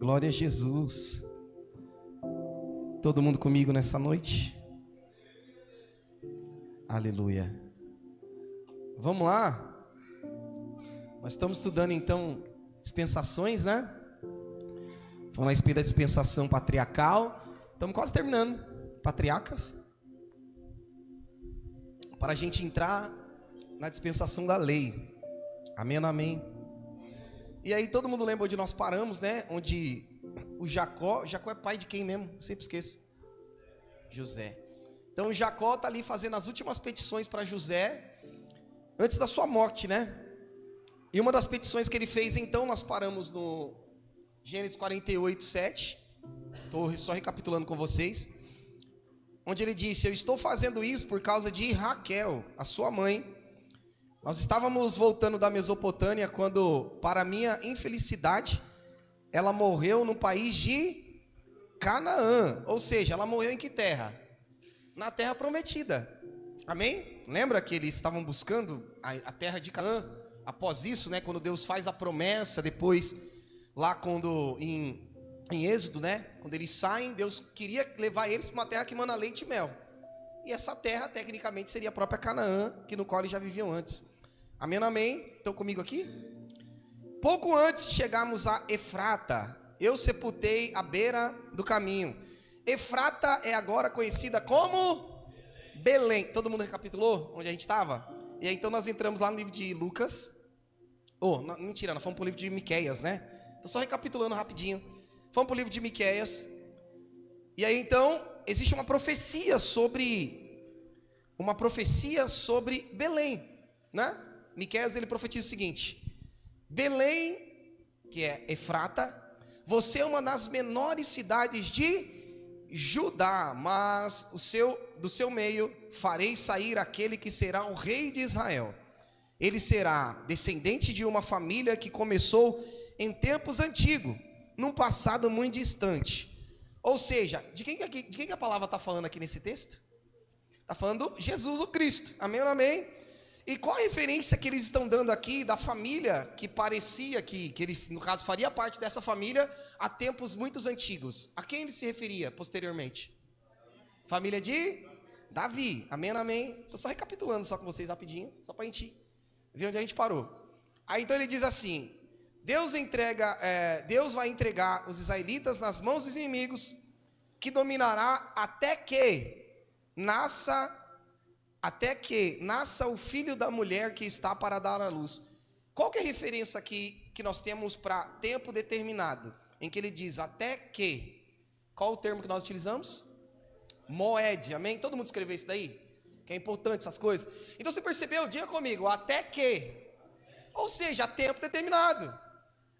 Glória a Jesus. Todo mundo comigo nessa noite? Aleluia. Vamos lá. Nós estamos estudando então dispensações, né? Vamos a respeito da dispensação patriarcal. Estamos quase terminando. Patriarcas. Para a gente entrar na dispensação da lei. Amém, amém. E aí todo mundo lembra onde nós paramos, né? Onde o Jacó é pai de quem mesmo? Sempre esqueço. José. Então Jacó está ali fazendo as últimas petições para José, antes da sua morte, né? E uma das petições que ele fez, então, nós paramos no Gênesis 48, 7. Estou só recapitulando com vocês. Onde ele disse: eu estou fazendo isso por causa de Raquel, a sua mãe. Nós estávamos voltando da Mesopotâmia quando, para minha infelicidade, ela morreu no país de Canaã. Ou seja, ela morreu em que terra? Na terra prometida. Amém? Lembra que eles estavam buscando a terra de Canaã? Após isso, né, quando Deus faz a promessa, depois, lá quando em Êxodo, né, quando eles saem, Deus queria levar eles para uma terra que mana leite e mel. E essa terra, tecnicamente, seria a própria Canaã, que no qual eles já viviam antes. Amém, amém? Estão comigo aqui? Pouco antes de chegarmos a Efrata, eu sepultei à beira do caminho. Efrata é agora conhecida como Belém. Todo mundo recapitulou onde a gente estava? E aí então nós entramos lá no livro de Lucas. Mentira, nós fomos para o livro de Miqueias, né? Estou só recapitulando rapidinho. Fomos para o livro de Miqueias. E aí então existe uma profecia sobre Belém, né? Miqueias, ele profetiza o seguinte: Belém, que é Efrata, você é uma das menores cidades de Judá, mas do seu meio farei sair aquele que será o rei de Israel. Ele será descendente de uma família que começou em tempos antigos, num passado muito distante. Ou seja, de quem que a palavra está falando aqui nesse texto? Está falando Jesus o Cristo. Amém ou amém? E qual a referência que eles estão dando aqui da família que parecia que ele, no caso, faria parte dessa família há tempos muito antigos? A quem ele se referia posteriormente? Família de Davi. Amém, amém? Estou só recapitulando só com vocês rapidinho, só para a gente ver onde a gente parou. Aí então ele diz assim: Deus vai entregar os israelitas nas mãos dos inimigos, que dominará até que nasça o filho da mulher que está para dar à luz. Qual que é a referência aqui que nós temos para tempo determinado? Em que ele diz até que. Qual o termo que nós utilizamos? Moed, amém? Todo mundo escreveu isso daí? Que é importante essas coisas. Então você percebeu? Diga comigo, até que. Ou seja, tempo determinado.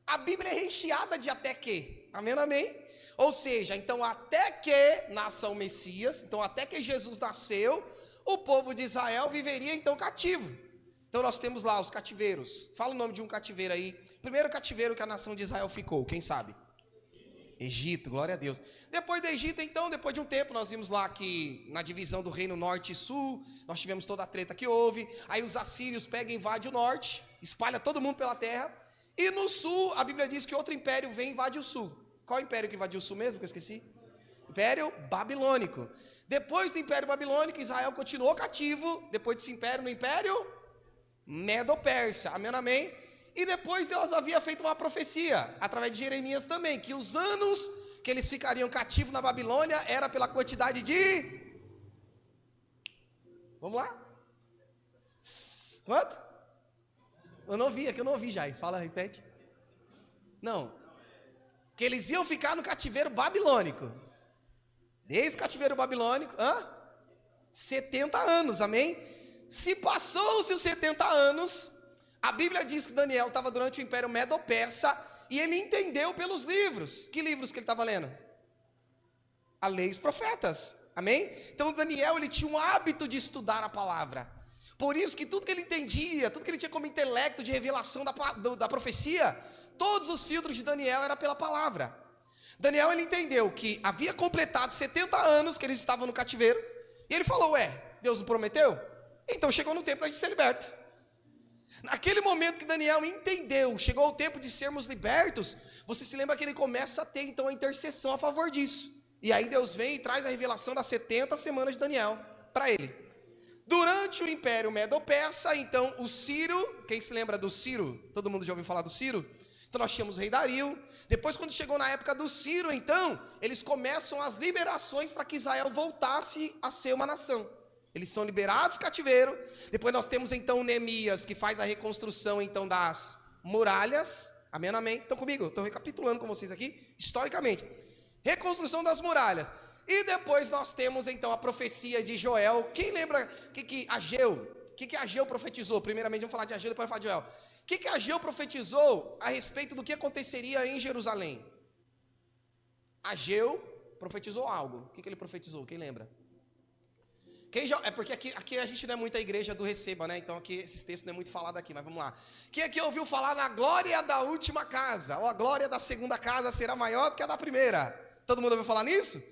A Bíblia é recheada de até que. Amém, amém? Ou seja, então até que nasça o Messias, então até que Jesus nasceu, o povo de Israel viveria então cativo. Então nós temos lá os cativeiros. Fala o nome de um cativeiro aí. Primeiro cativeiro que a nação de Israel ficou, quem sabe? Egito, glória a Deus. Depois do Egito, então, depois de um tempo, nós vimos lá que na divisão do reino norte e sul, nós tivemos toda a treta que houve. Aí os assírios pegam e invadem o norte, espalha todo mundo pela terra. E no sul, a Bíblia diz que outro império vem e invade o sul. Qual império que invadiu o sul mesmo, que eu esqueci? Império Babilônico. Depois do Império Babilônico, Israel continuou cativo. Depois desse império, no Império Medo-Persa. Amém, amém? E depois Deus havia feito uma profecia, através de Jeremias também, que os anos que eles ficariam cativos na Babilônia era pela quantidade de... Vamos lá? Quanto? Eu não ouvi, é que eu não ouvi, Jai. Fala, repete. Não. Que eles iam ficar no cativeiro babilônico. Desde o cativeiro babilônico, 70 anos, amém? Se passou-se os 70 anos, a Bíblia diz que Daniel estava durante o Império Medo-Persa e ele entendeu pelos livros. Que livros que ele estava lendo? A lei e os profetas, amém? Então Daniel, ele tinha um hábito de estudar a palavra. Por isso que tudo que ele entendia, tudo que ele tinha como intelecto de revelação da profecia, todos os filtros de Daniel era pela palavra. Daniel, ele entendeu que havia completado 70 anos que eles estavam no cativeiro, e ele falou, Deus não prometeu? Então chegou no tempo da gente ser liberto. Naquele momento que Daniel entendeu, chegou o tempo de sermos libertos, você se lembra que ele começa a ter então a intercessão a favor disso. E aí Deus vem e traz a revelação das 70 semanas de Daniel para ele. Durante o Império Medo-Persa, então o Ciro, quem se lembra do Ciro? Todo mundo já ouviu falar do Ciro? Então nós tínhamos o rei Dario. Depois, quando chegou na época do Ciro, então, eles começam as liberações para que Israel voltasse a ser uma nação. Eles são liberados do cativeiro. Depois nós temos então Neemias, que faz a reconstrução então das muralhas. Amém, amém? Estão comigo? Estou recapitulando com vocês aqui, historicamente. Reconstrução das muralhas. E depois nós temos então a profecia de Joel. Quem lembra que Ageu profetizou? Primeiramente vamos falar de Ageu, depois falar de Joel. O que Ageu profetizou a respeito do que aconteceria em Jerusalém? Ageu profetizou algo. O que ele profetizou? Quem lembra? É porque aqui a gente não é muito a igreja do Receba, né? Então aqui esses textos não é muito falado aqui, mas vamos lá. Quem aqui ouviu falar na glória da última casa? Ou a glória da segunda casa será maior do que a da primeira? Todo mundo ouviu falar nisso?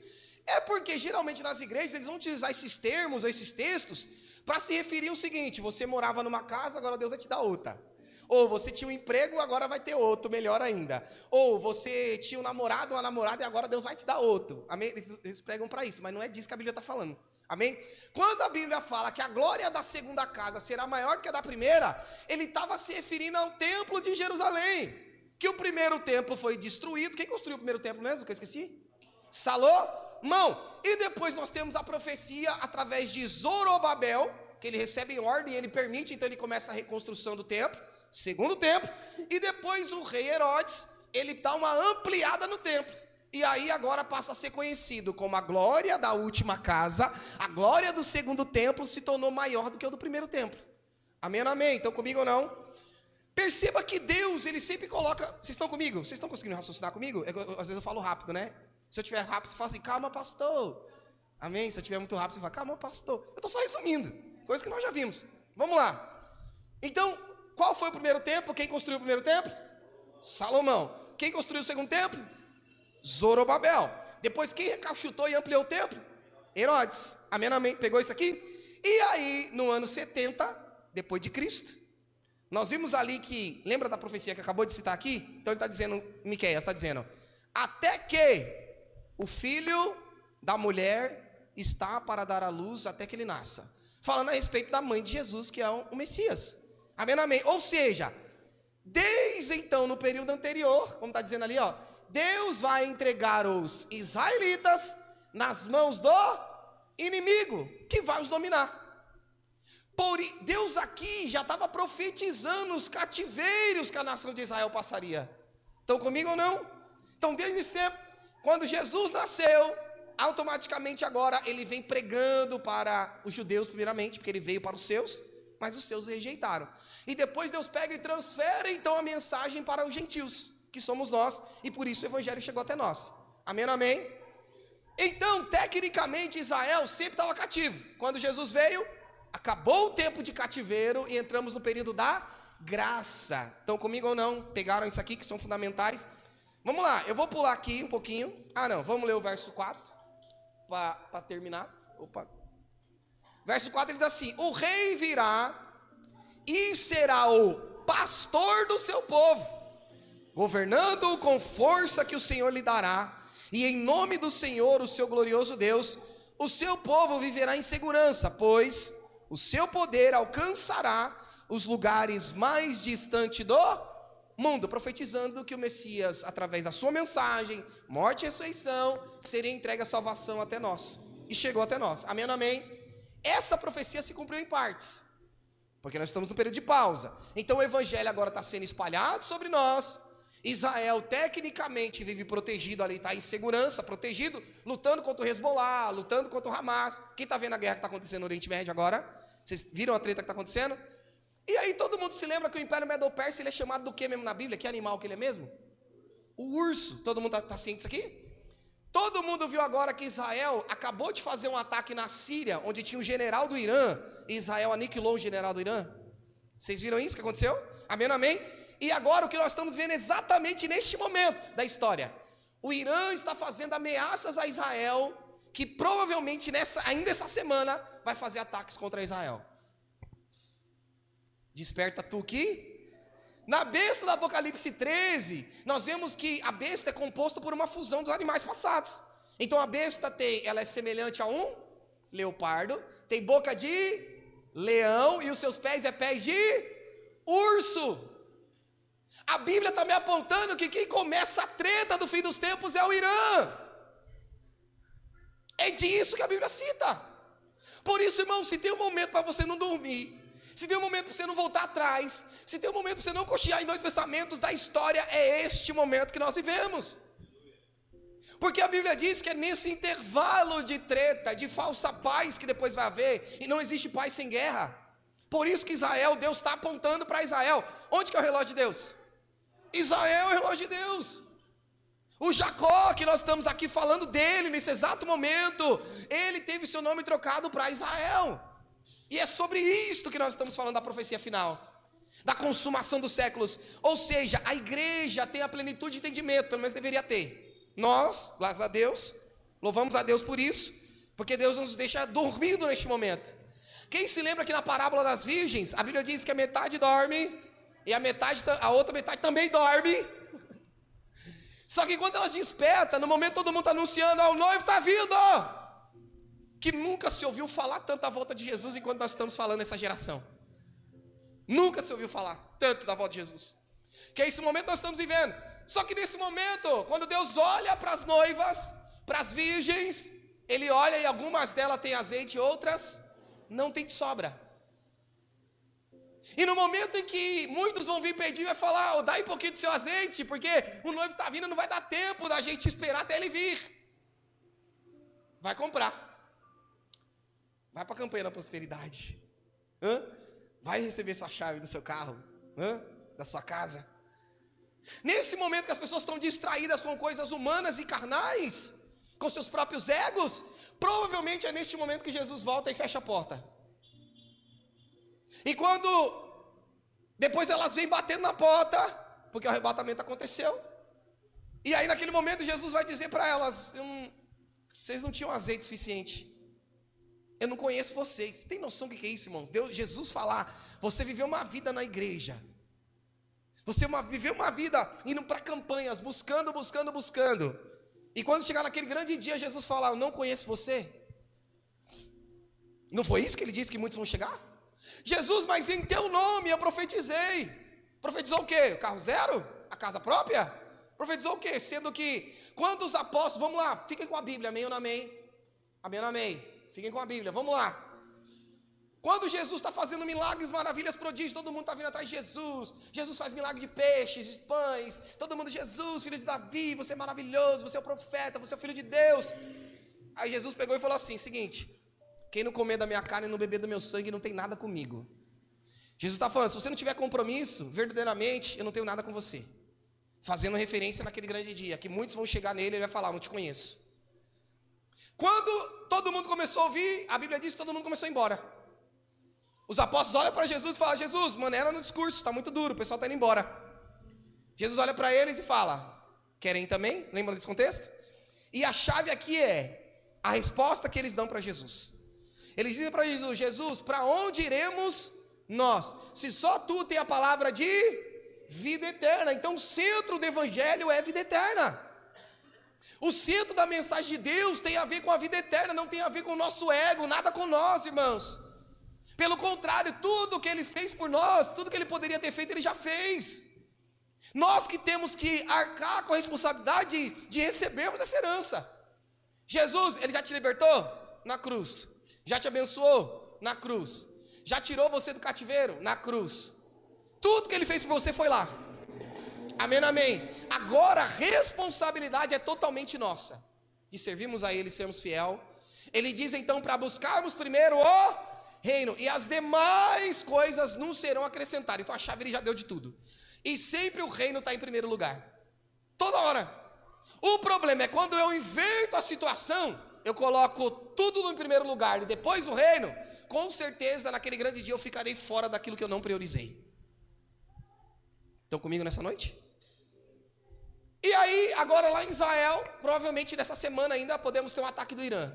É porque geralmente nas igrejas eles vão utilizar esses termos, esses textos, para se referir ao seguinte: você morava numa casa, agora Deus vai te dar outra. Ou você tinha um emprego, agora vai ter outro, melhor ainda. Ou você tinha um namorado, uma namorada, e agora Deus vai te dar outro. Amém? Eles pregam para isso, mas não é disso que a Bíblia está falando. Amém? Quando a Bíblia fala que a glória da segunda casa será maior do que a da primeira, ele estava se referindo ao templo de Jerusalém. Que o primeiro templo foi destruído. Quem construiu o primeiro templo mesmo? Que eu esqueci? Salomão. E depois nós temos a profecia através de Zorobabel, que ele recebe ordem, ele permite, então ele começa a reconstrução do templo, segundo templo. E depois o rei Herodes, ele dá uma ampliada no templo. E aí agora passa a ser conhecido como a glória da última casa. A glória do segundo templo se tornou maior do que o do primeiro templo. Amém, amém? Estão comigo ou não? Perceba que Deus, ele sempre coloca... Vocês estão comigo? Vocês estão conseguindo raciocinar comigo? Às vezes eu falo rápido, né? Se eu estiver rápido, você fala assim: calma, pastor. Amém? Se eu estiver muito rápido, você fala: calma, pastor. Eu estou só resumindo, coisa que nós já vimos. Vamos lá. Então, qual foi o primeiro templo? Quem construiu o primeiro templo? Salomão. Quem construiu o segundo templo? Zorobabel. Depois, quem recalchutou e ampliou o templo? Herodes. Amém, amém? Pegou isso aqui? E aí, no ano 70, depois de Cristo, nós vimos ali que, lembra da profecia que acabou de citar aqui? Então ele está dizendo, Miqueias está dizendo: até que o filho da mulher está para dar à luz até que ele nasça. Falando a respeito da mãe de Jesus, que é o Messias. Amém, amém? Ou seja, desde então, no período anterior, como está dizendo ali, ó, Deus vai entregar os israelitas nas mãos do inimigo, que vai os dominar. Deus aqui já estava profetizando os cativeiros que a nação de Israel passaria. Estão comigo ou não? Então, desde esse tempo, quando Jesus nasceu, automaticamente agora ele vem pregando para os judeus primeiramente, porque ele veio para os seus, mas os seus rejeitaram. E depois Deus pega e transfere então a mensagem para os gentios, que somos nós, e por isso o evangelho chegou até nós. Amém, amém? Então, tecnicamente, Israel sempre estava cativo. Quando Jesus veio, acabou o tempo de cativeiro e entramos no período da graça. Estão comigo ou não? Pegaram isso aqui que são fundamentais? Vamos lá, eu vou pular aqui um pouquinho. Vamos ler o verso 4 para terminar. Verso 4 ele diz assim: o rei virá e será o pastor do seu povo, governando-o com força que o Senhor lhe dará, e em nome do Senhor, o seu glorioso Deus, o seu povo viverá em segurança, pois o seu poder alcançará os lugares mais distantes do mundo, profetizando que o Messias, através da sua mensagem, morte e ressurreição, seria entregue a salvação até nós, e chegou até nós. Amém, amém? Essa profecia se cumpriu em partes, porque nós estamos no período de pausa. Então o evangelho agora está sendo espalhado sobre nós. Israel tecnicamente vive protegido ali, está em segurança, protegido, lutando contra o Hezbollah, lutando contra o Hamas. Quem está vendo a guerra que está acontecendo no Oriente Médio agora? Vocês viram a treta que está acontecendo? E aí todo mundo se lembra que o Império Medo-Persa, ele é chamado do que mesmo na Bíblia? Que animal que ele é mesmo? O urso. Todo mundo está ciente disso aqui? Todo mundo viu agora que Israel acabou de fazer um ataque na Síria, onde tinha um general do Irã, e Israel aniquilou o general do Irã. Vocês viram isso que aconteceu? Amém, amém? E agora o que nós estamos vendo exatamente neste momento da história, o Irã está fazendo ameaças a Israel, que provavelmente ainda essa semana vai fazer ataques contra Israel. Desperta tu que... Na besta do Apocalipse 13, nós vemos que a besta é composta por uma fusão dos animais passados. Então a besta ela é semelhante a um leopardo, tem boca de leão e os seus pés é pés de urso. A Bíblia está me apontando que quem começa a treta do fim dos tempos é o Irã. É disso que a Bíblia cita. Por isso, irmão, se tem um momento para você não dormir, se tem um momento para você não voltar atrás, se tem um momento para você não cochear em dois pensamentos da história, é este momento que nós vivemos. Porque a Bíblia diz que é nesse intervalo de treta, de falsa paz que depois vai haver, e não existe paz sem guerra. Por isso que Israel, Deus está apontando para Israel. Onde que é o relógio de Deus? Israel é o relógio de Deus. O Jacó, que nós estamos aqui falando dele nesse exato momento, ele teve seu nome trocado para Israel. E é sobre isto que nós estamos falando da profecia final, da consumação dos séculos. Ou seja, a igreja tem a plenitude de entendimento, pelo menos deveria ter. Nós, graças a Deus, louvamos a Deus por isso, porque Deus nos deixa dormindo neste momento. Quem se lembra que na parábola das virgens, a Bíblia diz que a metade dorme e a outra metade também dorme. Só que quando elas despertam, no momento todo mundo está anunciando, o noivo está vindo. Que nunca se ouviu falar tanto da volta de Jesus enquanto nós estamos falando nessa geração. Nunca se ouviu falar tanto da volta de Jesus. Que é esse momento que nós estamos vivendo. Só que nesse momento, quando Deus olha para as noivas, para as virgens, Ele olha e algumas delas têm azeite e outras não tem de sobra. E no momento em que muitos vão vir pedir, vai falar, dá um pouquinho do seu azeite, porque o noivo está vindo, não vai dar tempo da gente esperar até ele vir. Vai comprar. Vai para a campanha da prosperidade. Vai receber sua chave do seu carro, da sua casa. Nesse momento que as pessoas estão distraídas com coisas humanas e carnais, com seus próprios egos, provavelmente é neste momento que Jesus volta e fecha a porta. E quando depois elas vêm batendo na porta, porque o arrebatamento aconteceu, e aí naquele momento Jesus vai dizer para elas, vocês não tinham azeite suficiente, eu não conheço vocês. Tem noção do que é isso, irmãos? Jesus falar, você viveu uma vida na igreja, você viveu uma vida indo para campanhas, buscando, e quando chegar naquele grande dia, Jesus falar, eu não conheço você. Não foi isso que ele disse que muitos vão chegar? Jesus, mas em teu nome eu profetizei. Profetizou o quê? O carro zero? A casa própria? Profetizou o quê? Sendo que quando os apóstolos, vamos lá, fiquem com a Bíblia, amém ou não amém? Amém ou não amém? Fiquem com a Bíblia, vamos lá. Quando Jesus está fazendo milagres, maravilhas, prodígios, todo mundo está vindo atrás de Jesus. Jesus faz milagre de peixes, de pães. Todo mundo, Jesus, filho de Davi, você é maravilhoso, você é o profeta, você é o filho de Deus. Aí Jesus pegou e falou assim, seguinte, quem não comer da minha carne e não beber do meu sangue não tem nada comigo. Jesus está falando, se você não tiver compromisso, verdadeiramente, eu não tenho nada com você. Fazendo referência naquele grande dia, que muitos vão chegar nele e ele vai falar, não te conheço. Quando todo mundo começou a ouvir, a Bíblia diz que todo mundo começou a ir embora. Os apóstolos olham para Jesus e falam, Jesus, maneira no discurso, está muito duro, o pessoal está indo embora. Jesus olha para eles e fala, querem também? Lembra desse contexto? E a chave aqui é a resposta que eles dão para Jesus. Eles dizem para Jesus, Jesus, para onde iremos nós? Se só tu tem a palavra de vida eterna. Então o centro do evangelho é vida eterna. O centro da mensagem de Deus tem a ver com a vida eterna, não tem a ver com o nosso ego, nada com nós, irmãos. Pelo contrário, tudo que Ele fez por nós, tudo que Ele poderia ter feito, Ele já fez. Nós que temos que arcar com a responsabilidade de recebermos essa herança. Jesus, Ele já te libertou? Na cruz. Já te abençoou? Na cruz. Já tirou você do cativeiro? Na cruz. Tudo que Ele fez por você foi lá. Amém, amém. Agora a responsabilidade é totalmente nossa, de servirmos a Ele, sermos fiel. Ele diz então para buscarmos primeiro o reino, e as demais coisas nos serão acrescentadas. Então a chave Ele já deu de tudo. E sempre o reino está em primeiro lugar. Toda hora. O problema é quando eu inverto a situação, eu coloco tudo no primeiro lugar e depois o reino, com certeza naquele grande dia eu ficarei fora daquilo que eu não priorizei. Estão comigo nessa noite? E aí, agora lá em Israel, provavelmente nessa semana ainda podemos ter um ataque do Irã.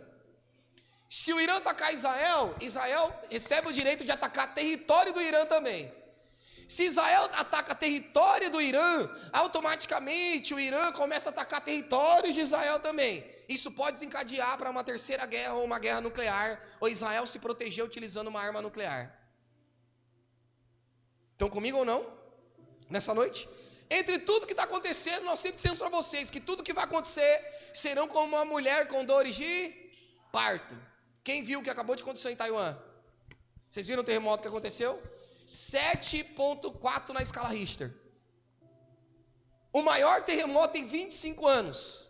Se o Irã atacar Israel, Israel recebe o direito de atacar território do Irã também. Se Israel ataca território do Irã, automaticamente o Irã começa a atacar territórios de Israel também. Isso pode desencadear para uma terceira guerra ou uma guerra nuclear, ou Israel se proteger utilizando uma arma nuclear. Estão comigo ou não? Nessa noite? Entre tudo que está acontecendo, nós sempre dissemos para vocês que tudo que vai acontecer serão como uma mulher com dores de parto. Quem viu o que acabou de acontecer em Taiwan? Vocês viram o terremoto que aconteceu? 7,4 na escala Richter. O maior terremoto em 25 anos.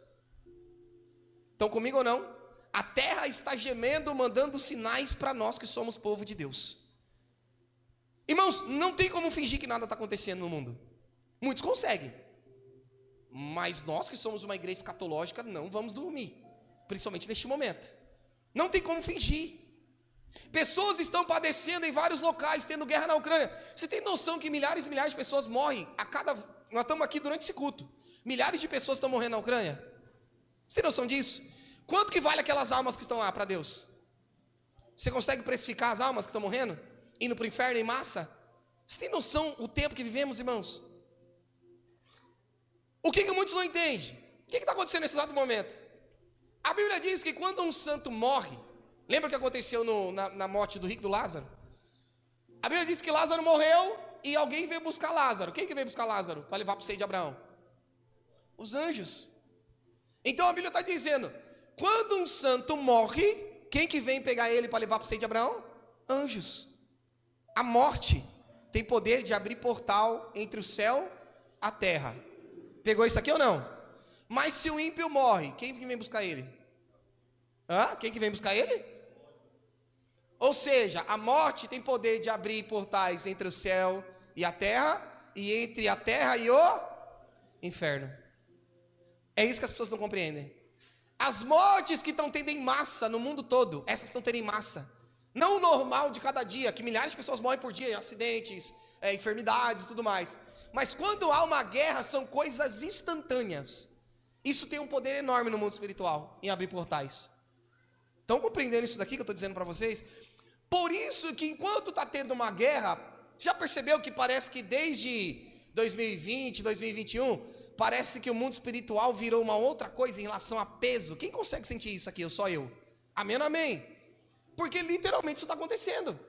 Estão comigo ou não? A terra está gemendo, mandando sinais para nós que somos povo de Deus. Irmãos, não tem como fingir que nada está acontecendo no mundo. Muitos conseguem. Mas nós que somos uma igreja escatológica não vamos dormir. Principalmente neste momento. Não tem como fingir. Pessoas estão padecendo em vários locais, tendo guerra na Ucrânia. Você tem noção que milhares e milhares de pessoas morrem a cada... Nós estamos aqui durante esse culto. Milhares de pessoas estão morrendo na Ucrânia. Você tem noção disso? Quanto que vale aquelas almas que estão lá para Deus? Você consegue precificar as almas que estão morrendo? Indo para o inferno em massa? Você tem noção o tempo que vivemos, irmãos? O que muitos não entendem? O que está acontecendo nesse exato momento? A Bíblia diz que quando um santo morre, lembra o que aconteceu na morte do rico do Lázaro? A Bíblia diz que Lázaro morreu e alguém veio buscar Lázaro. Quem que veio buscar Lázaro para levar para o seio de Abraão? Os anjos. Então a Bíblia está dizendo, quando um santo morre, quem que vem pegar ele para levar para o seio de Abraão? Anjos. A morte tem poder de abrir portal entre o céu e a terra. Pegou isso aqui ou não? Mas se o ímpio morre, quem que vem buscar ele? Quem que vem buscar ele? Ou seja, a morte tem poder de abrir portais entre o céu e a terra, e entre a terra e o inferno. É isso que as pessoas não compreendem. As mortes que estão tendo em massa no mundo todo, essas estão tendo em massa. Não o normal de cada dia, que milhares de pessoas morrem por dia, em acidentes, enfermidades e tudo mais. Mas quando há uma guerra, são coisas instantâneas. Isso tem um poder enorme no mundo espiritual, em abrir portais. Estão compreendendo isso daqui que eu estou dizendo para vocês? Por isso que enquanto está tendo uma guerra, já percebeu que parece que desde 2020, 2021, parece que o mundo espiritual virou uma outra coisa em relação a peso? Quem consegue sentir isso aqui? Só eu. Amém, amém. Porque literalmente isso está acontecendo.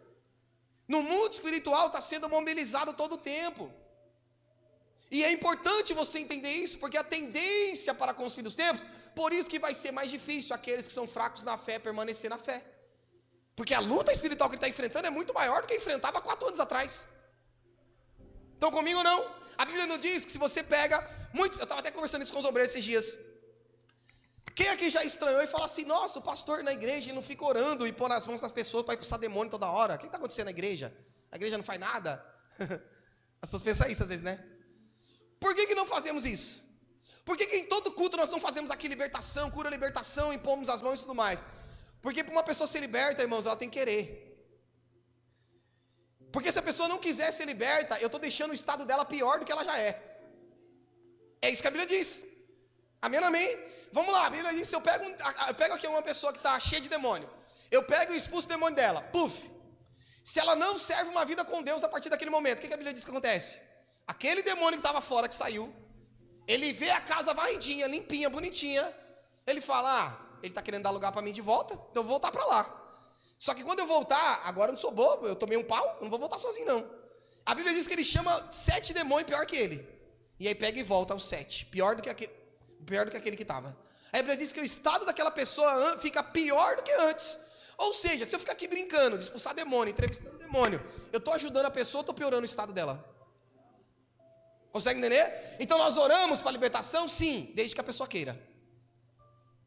No mundo espiritual está sendo mobilizado todo o tempo. E é importante você entender isso, porque a tendência para com os fins dos tempos, por isso que vai ser mais difícil aqueles que são fracos na fé permanecer na fé. Porque a luta espiritual que ele está enfrentando é muito maior do que enfrentava 4 anos atrás. Estão comigo ou não? A Bíblia nos diz que se você pega muitos, eu estava até conversando isso com os obreiros esses dias. Quem aqui já estranhou e fala assim, nossa, o pastor na igreja ele não fica orando e pôr as mãos nas pessoas para expulsar demônio toda hora? O que está acontecendo na igreja? A igreja não faz nada? As pessoas pensam isso às vezes, né? Por que não fazemos isso? Por que em todo culto nós não fazemos aqui libertação, cura libertação, impomos as mãos e tudo mais? Porque para uma pessoa ser liberta, irmãos, ela tem que querer. Porque se a pessoa não quiser ser liberta, eu estou deixando o estado dela pior do que ela já é. É isso que a Bíblia diz. Amém, amém? Vamos lá, a Bíblia diz, eu pego aqui uma pessoa que está cheia de demônio. Eu pego e expulso o demônio dela. Puf! Se ela não serve uma vida com Deus a partir daquele momento, o que a Bíblia diz que acontece? Aquele demônio que estava fora, que saiu, ele vê a casa varridinha, limpinha, bonitinha. Ele fala, ele está querendo dar lugar para mim de volta, então eu vou voltar para lá. Só que quando eu voltar, agora eu não sou bobo, eu tomei um pau, eu não vou voltar sozinho não. A Bíblia diz que ele chama 7 demônios pior que ele. E aí pega e volta aos 7, pior do que aquele que estava. A Bíblia diz que o estado daquela pessoa fica pior do que antes. Ou seja, se eu ficar aqui brincando, de expulsar demônio, entrevistando demônio, eu estou ajudando a pessoa ou estou piorando o estado dela? Consegue entender? Então nós oramos para a libertação? Sim, desde que a pessoa queira.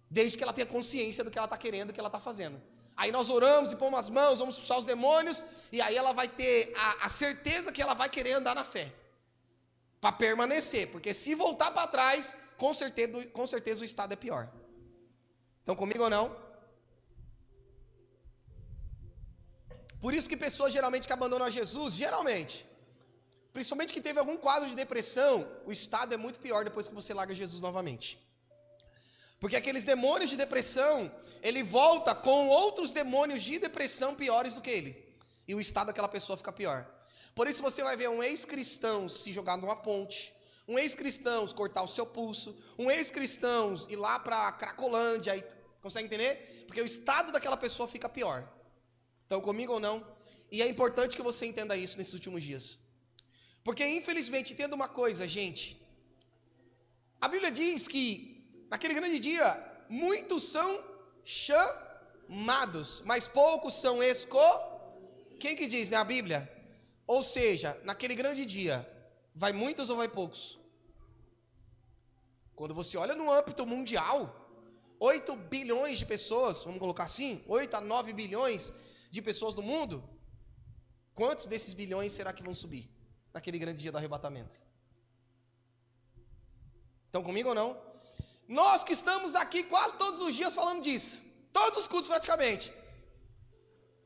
Desde que ela tenha consciência do que ela está querendo, do que ela está fazendo. Aí nós oramos e pomos as mãos, vamos expulsar os demônios, e aí ela vai ter a certeza que ela vai querer andar na fé. Para permanecer, porque se voltar para trás, com certeza o estado é pior. Estão comigo ou não? Por isso que pessoas geralmente que abandonam a Jesus, principalmente que teve algum quadro de depressão, o estado é muito pior depois que você larga Jesus novamente. Porque aqueles demônios de depressão, ele volta com outros demônios de depressão piores do que ele. E o estado daquela pessoa fica pior. Por isso você vai ver um ex-cristão se jogar numa ponte, um ex-cristão cortar o seu pulso, um ex-cristão ir lá para Cracolândia, consegue entender? Porque o estado daquela pessoa fica pior. Estão comigo ou não? E é importante que você entenda isso nesses últimos dias. Porque infelizmente, entenda uma coisa, gente. A Bíblia diz que naquele grande dia, muitos são chamados, mas poucos são escolhidos. Quem que diz, né, a Bíblia? Ou seja, naquele grande dia, vai muitos ou vai poucos? Quando você olha no âmbito mundial, 8 bilhões de pessoas, vamos colocar assim, 8 a 9 bilhões de pessoas no mundo, quantos desses bilhões será que vão subir naquele grande dia do arrebatamento? Estão comigo ou não? Nós que estamos aqui quase todos os dias falando disso, todos os cultos praticamente,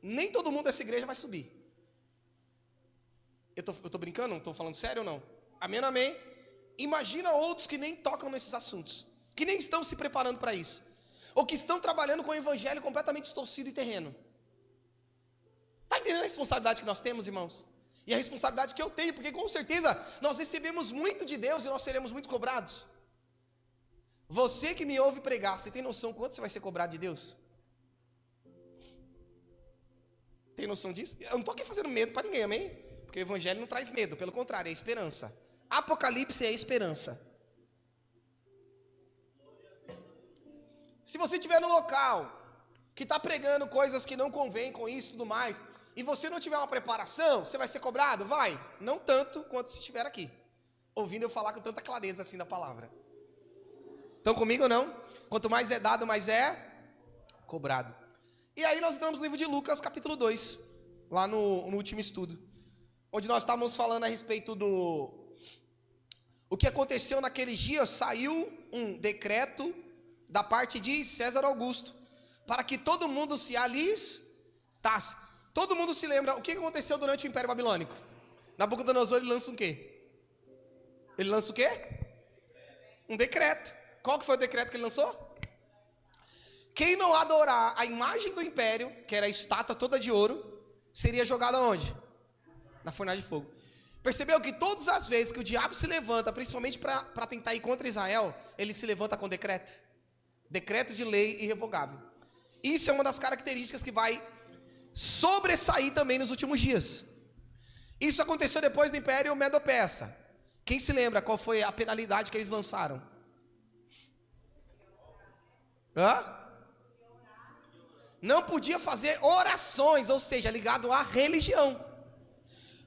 nem todo mundo dessa igreja vai subir. Eu tô brincando? Não estou falando sério ou não? Amém, amém? Imagina outros que nem tocam nesses assuntos, que nem estão se preparando para isso, ou que estão trabalhando com o evangelho completamente distorcido e terreno. Está entendendo a responsabilidade que nós temos, irmãos? E a responsabilidade que eu tenho, porque com certeza nós recebemos muito de Deus e nós seremos muito cobrados. Você que me ouve pregar, você tem noção quanto você vai ser cobrado de Deus? Tem noção disso? Eu não estou aqui fazendo medo para ninguém, amém? Porque o evangelho não traz medo, pelo contrário, é esperança. Apocalipse é esperança. Se você estiver no local que está pregando coisas que não convém com isso e tudo mais, e você não tiver uma preparação, você vai ser cobrado? Vai. Não tanto quanto se estiver aqui, ouvindo eu falar com tanta clareza assim da palavra. Estão comigo ou não? Quanto mais é dado, mais é cobrado. E aí nós entramos no livro de Lucas, capítulo 2, lá no último estudo, onde nós estávamos falando a respeito o que aconteceu naqueles dias. Saiu um decreto da parte de César Augusto, para que todo mundo se alistasse. Todo mundo se lembra o que aconteceu durante o Império Babilônico? Nabucodonosor, ele lança o quê? Ele lança o quê? Um decreto. Qual que foi o decreto que ele lançou? Quem não adorar a imagem do império, que era a estátua toda de ouro, seria jogado aonde? Na fornalha de fogo. Percebeu que todas as vezes que o diabo se levanta, principalmente para tentar ir contra Israel, ele se levanta com decreto. Decreto de lei irrevogável. Isso é uma das características que vai sobressair também nos últimos dias. Isso aconteceu depois do Império Medo-Persa. Quem se lembra qual foi a penalidade que eles lançaram? Não podia fazer orações, ou seja, ligado à religião.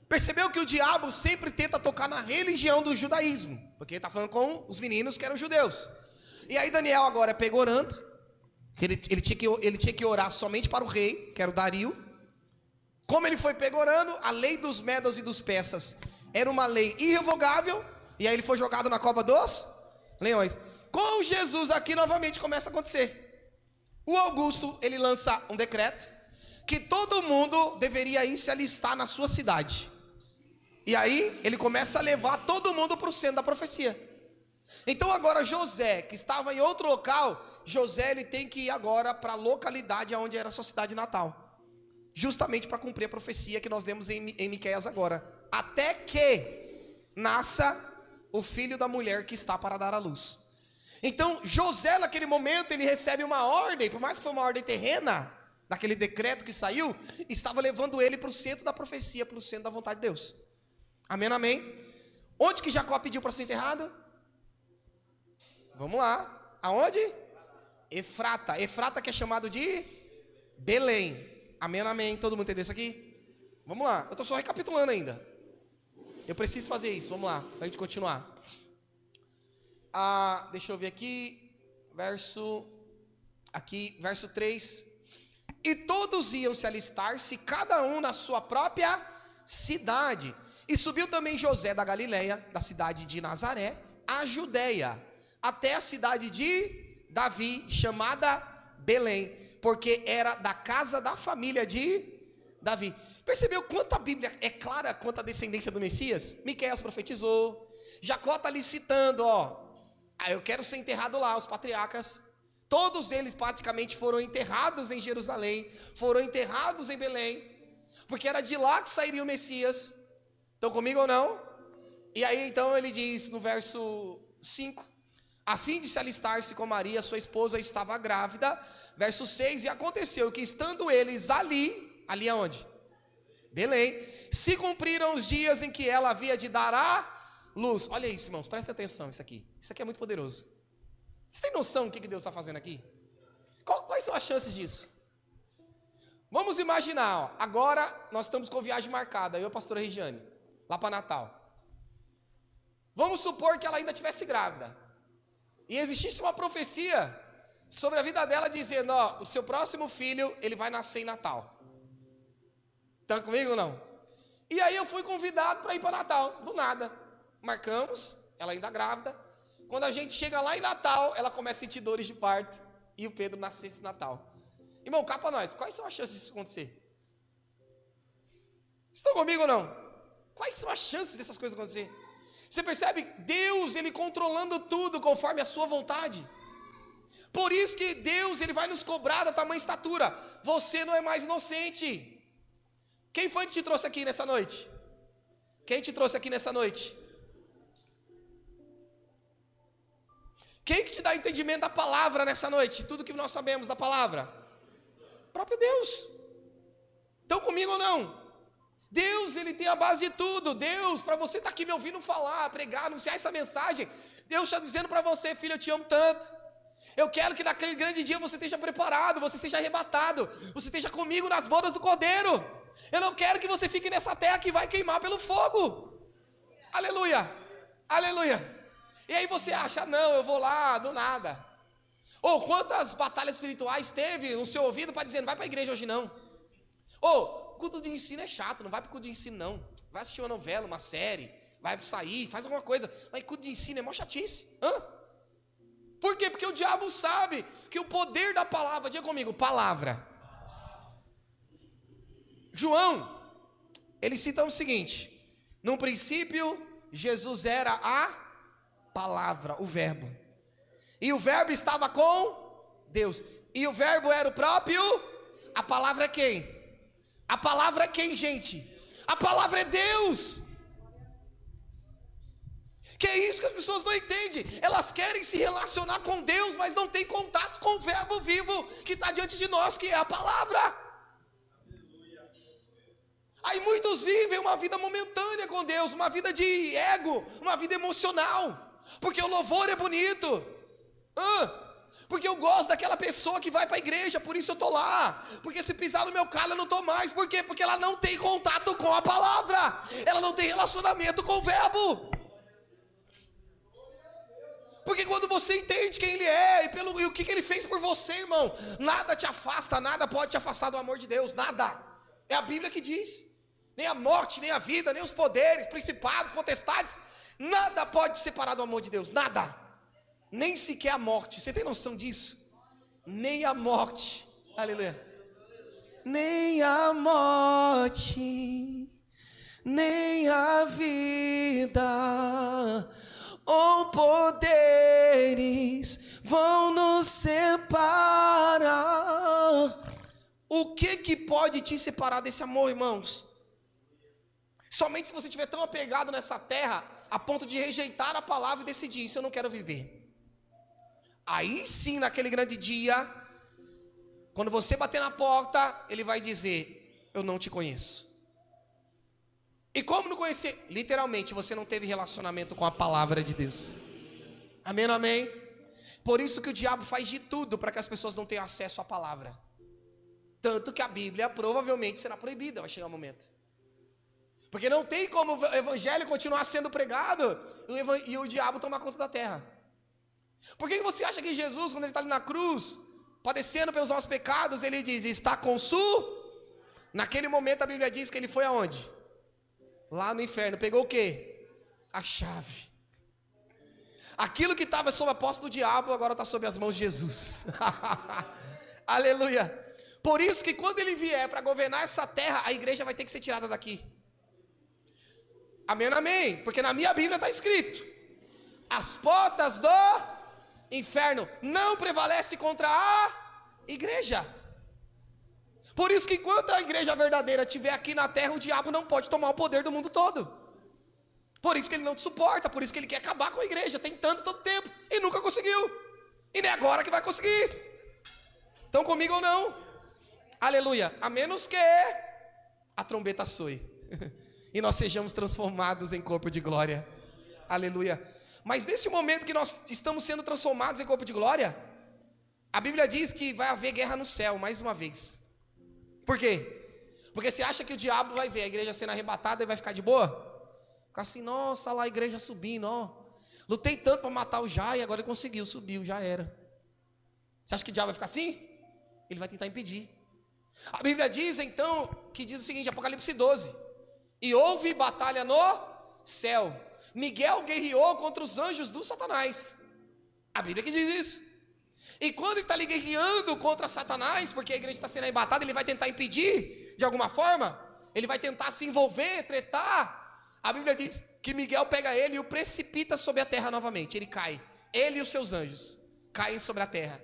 Percebeu que o diabo sempre tenta tocar na religião do judaísmo, porque ele está falando com os meninos que eram judeus. E aí Daniel agora pegou orando, que ele tinha que orar somente para o rei, que era o Dario. Como ele foi pego orando, a lei dos medos e dos persas era uma lei irrevogável, e aí ele foi jogado na cova dos leões. Com Jesus aqui novamente começa a acontecer. O Augusto, ele lança um decreto, que todo mundo deveria ir se alistar na sua cidade. E aí ele começa a levar todo mundo para o centro da profecia. Então agora José, que estava em outro local, José ele tem que ir agora para a localidade onde era a sua cidade natal, justamente para cumprir a profecia que nós lemos em Miqueias agora, até que nasça o filho da mulher que está para dar à luz. Então José naquele momento ele recebe uma ordem, por mais que foi uma ordem terrena, daquele decreto que saiu, estava levando ele para o centro da profecia, para o centro da vontade de Deus. Amém, amém? Onde que Jacó pediu para ser enterrado? Vamos lá, aonde? Efrata. Efrata que é chamado de Belém. Amém, amém? Todo mundo entendeu isso aqui? Vamos lá, eu estou só recapitulando ainda. Eu preciso fazer isso, vamos lá, para a gente continuar. Deixa eu ver aqui, verso 3. E todos iam se alistar-se, cada um na sua própria cidade. E subiu também José da Galileia, da cidade de Nazaré, a Judeia, até a cidade de Davi, chamada Belém, porque era da casa da família de Davi. Percebeu quanto a Bíblia é clara quanto a descendência do Messias? Miqueias profetizou, Jacó está ali citando, eu quero ser enterrado lá, os patriarcas, todos eles praticamente foram enterrados em Jerusalém, foram enterrados em Belém, porque era de lá que sairia o Messias. Estão comigo ou não? E aí então ele diz no verso 5, a fim de se alistar-se com Maria, sua esposa, estava grávida. Verso 6, e aconteceu que estando eles ali aonde? Belém, se cumpriram os dias em que ela havia de dar a luz. Olha isso, irmãos, prestem atenção, isso aqui é muito poderoso. Você tem noção do que Deus está fazendo aqui? Quais são as chances disso? Vamos imaginar, ó, agora nós estamos com viagem marcada, eu e a pastora Regiane, lá para Natal. Vamos supor que ela ainda estivesse grávida, e existisse uma profecia sobre a vida dela, dizendo, ó, o seu próximo filho, ele vai nascer em Natal. Estão comigo ou não? E aí eu fui convidado para ir para Natal, do nada. Marcamos, ela ainda grávida. Quando a gente chega lá em Natal, ela começa a sentir dores de parto, e o Pedro nasce esse Natal. Irmão, cá para nós, quais são as chances disso acontecer? Estão comigo ou não? Quais são as chances dessas coisas acontecer? Você percebe? Deus, Ele controlando tudo conforme a sua vontade. Por isso que Deus, Ele vai nos cobrar da tamanha estatura. Você não é mais inocente. Quem foi que te trouxe aqui nessa noite? Quem te trouxe aqui nessa noite? Quem que te dá entendimento da palavra nessa noite? Tudo que nós sabemos da palavra? O próprio Deus. Estão comigo ou não? Deus, Ele tem a base de tudo. Deus, para você estar aqui me ouvindo falar, pregar, anunciar essa mensagem, Deus está dizendo para você, filho, eu te amo tanto. Eu quero que naquele grande dia você esteja preparado, você seja arrebatado, você esteja comigo nas bodas do Cordeiro. Eu não quero que você fique nessa terra que vai queimar pelo fogo. Aleluia, aleluia. E aí você acha, não, eu vou lá do nada. Ou quantas batalhas espirituais teve no seu ouvido para dizer, não vai para a igreja hoje não. Ou, culto de ensino é chato, não vai para o culto de ensino não. Vai assistir uma novela, uma série, vai sair, faz alguma coisa. Mas culto de ensino é mó chatice. Por quê? Porque o diabo sabe que o poder da palavra, diga comigo, palavra. João, ele cita o seguinte, no princípio, Jesus era a palavra, o verbo. E o verbo estava com Deus. E o verbo era o próprio, a palavra é quem? A palavra é quem, gente? A palavra é Deus. Que é isso que as pessoas não entendem. Elas querem se relacionar com Deus, mas não tem contato com o verbo vivo que está diante de nós, que é a palavra. Aí muitos vivem uma vida momentânea com Deus, uma vida de ego, uma vida emocional, porque o louvor é bonito, porque eu gosto daquela pessoa que vai para a igreja, por isso eu estou lá, porque se pisar no meu calo eu não estou mais. Por quê? Porque ela não tem contato com a palavra, ela não tem relacionamento com o verbo. Porque quando você entende quem Ele é e o que Ele fez por você, irmão, nada te afasta, nada pode te afastar do amor de Deus, nada. É a Bíblia que diz. Nem a morte, nem a vida, nem os poderes, principados, potestades, nada pode separar do amor de Deus, nada. Nem sequer a morte. Você tem noção disso? Nem a morte. Aleluia. Nem a morte, nem a vida ou poderes vão nos separar. O que pode te separar desse amor, irmãos? Somente se você estiver tão apegado nessa terra a ponto de rejeitar a palavra e decidir, isso eu não quero viver. Aí sim, naquele grande dia, quando você bater na porta, Ele vai dizer, eu não te conheço. E como não conhecer? Literalmente, você não teve relacionamento com a palavra de Deus. Amém, amém? Por isso que o diabo faz de tudo para que as pessoas não tenham acesso à palavra. Tanto que a Bíblia provavelmente será proibida, vai chegar um momento. Porque não tem como o evangelho continuar sendo pregado e o diabo tomar conta da terra. Por que você acha que Jesus, quando Ele está ali na cruz, padecendo pelos nossos pecados, Ele diz, está naquele momento a Bíblia diz que Ele foi aonde? Lá no inferno, pegou o quê? A chave. Aquilo que estava sob a posse do diabo, agora está sob as mãos de Jesus. Aleluia. Por isso que quando Ele vier para governar essa terra, a igreja vai ter que ser tirada daqui. Amém, amém? Porque na minha Bíblia está escrito, as portas do inferno não prevalecem contra a igreja. Por isso que enquanto a igreja verdadeira estiver aqui na terra, o diabo não pode tomar o poder do mundo todo. Por isso que ele não te suporta, por isso que ele quer acabar com a igreja, tentando todo tempo, e nunca conseguiu. E nem agora que vai conseguir. Estão comigo ou não? Aleluia. A menos que a trombeta soe e nós sejamos transformados em corpo de glória. Aleluia. Mas nesse momento que nós estamos sendo transformados em corpo de glória, a Bíblia diz que vai haver guerra no céu, mais uma vez. Por quê? Porque você acha que o diabo vai ver a igreja sendo arrebatada e vai ficar de boa? Ficar assim, nossa, lá a igreja subindo, ó. Lutei tanto para matar o Jai, agora ele conseguiu, subiu, já era. Você acha que o diabo vai ficar assim? Ele vai tentar impedir. A Bíblia diz então, que diz o seguinte, Apocalipse 12. E houve batalha no céu. Miguel guerreou contra os anjos do Satanás. A Bíblia que diz isso. E quando ele está ali guerreando contra Satanás, porque a igreja está sendo arrebatada, ele vai tentar impedir, de alguma forma, ele vai tentar se envolver, tretar. A Bíblia diz que Miguel pega ele e o precipita sobre a terra novamente. Ele cai, ele e os seus anjos caem sobre a terra.